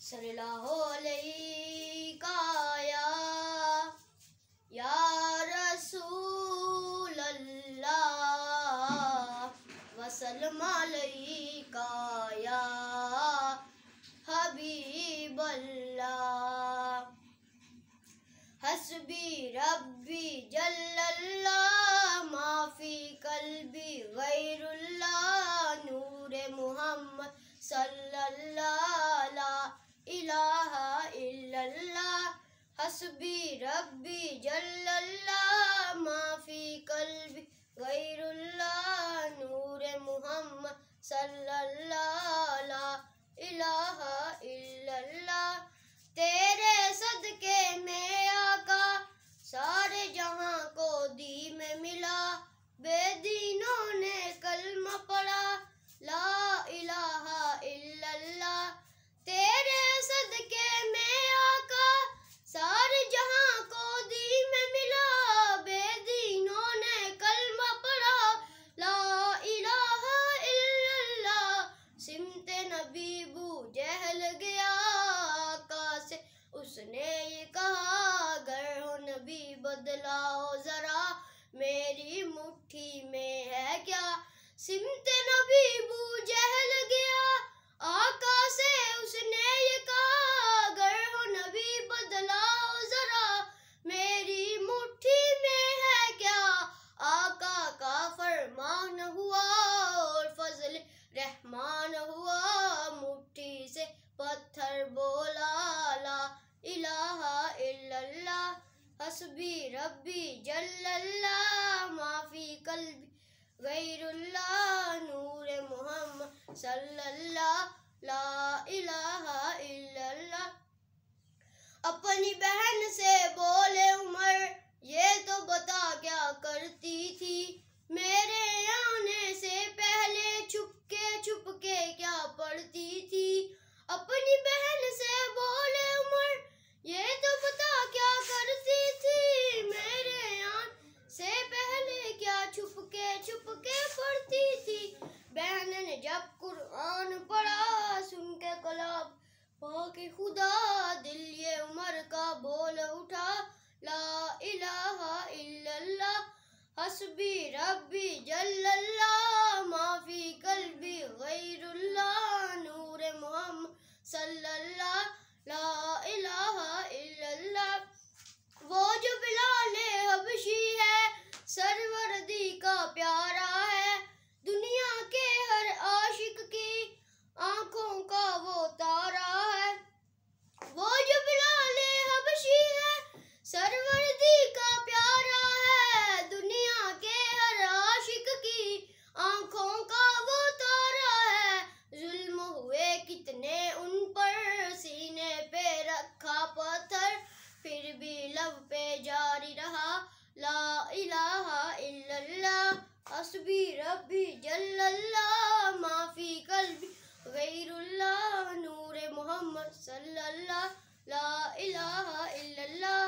सल्लल्लाहु अलैका या रसूल अल्लाह वसल्लम अलैका या हबीब अल्लाह। हस्बी रब्बी जल्लल्लाह माफी कल्बी गैरुल्लाह नूरे मुहम्मद सल्लल्लाहु ला इलाहा इल्लल्लाह। हस्बी रब्बी जल्लल्लाह माफी कल्बी गैरुल्लाह नूरे मुहम्मद सल्लल्लाहु ला इलाहा इल्लल्लाह। तेरे सदके में आका सारे जहां को दी में मिला, बेदीनों ने कलमा पढ़ा ला इलाहा इल्लल्लाह। तेरे सदके में आका सारे जहां को दी में मिला, बेदीनों ने कलमा पढ़ा ला इलाहा इल्लल्लाह। सिमते नबी बू जहल गया आका से, उसने ये कहा अगर हो नबी बदलाओ जरा, मेरी मुट्ठी में है क्या। सिमते नबी बू जहल गया आका से, उसने ये कहा अगर हो नबी बदलाओ जरा, मेरी मुट्ठी में है क्या। आका का फरमान हुआ और फजल रहमान हुआ, मुट्ठी से पत्थर बोला ला इलाहा इल्लल्लाह। हस्बी रब्बी जल्लल्लाह माफी कल्बी गैरुल्लाह नूरे मुहम्मद सल्लल्लाहु ला इलाहा इल्लल्लाह। अपनी बहन से बोले उमर ये तो बता क्या करती थी, मेरे आने से पहले छुपके क्या पढ़ती थी। अपनी बहन से बोले उमर ये तो बता क्या करती थी, मेरे आने से पहले क्या छुपके पढ़ती थी। बहन ने जब कुरान पढ़ा सुन के कलाम पाके खुदा, दिल ये उमर का बोल उठा ला इलाहा इल्लल्लाह। हस्बी रब्बी जल्लल्लाह माफी कल्बी गैरुल्लाह नूरे मुहम्मद सल्लल्लाहु ला इलाहा इल्लल्लाह। वो जो बिलाले हबशी है सरवरदी का प्यारा है, दुनिया के हर आशिक की आंखों का वो तारा है। वो जो बिलाले हबशी है सरवरदी का प्यारा है, दुनिया के हर आशिक की आंखों का वो तारा है। जुल्म हुए कितने उन पर, सीने पे रखा पत्थर, फिर भी लब पे जारी रहा ला इलाहा इल्लल्लाह। हस्बी रब्बी जल्लल्लाह माफी कल्बी गैरुल्लाह नूरे मुहम्मद सल्लल्लाहु ला इलाहा इल्लल्लाह।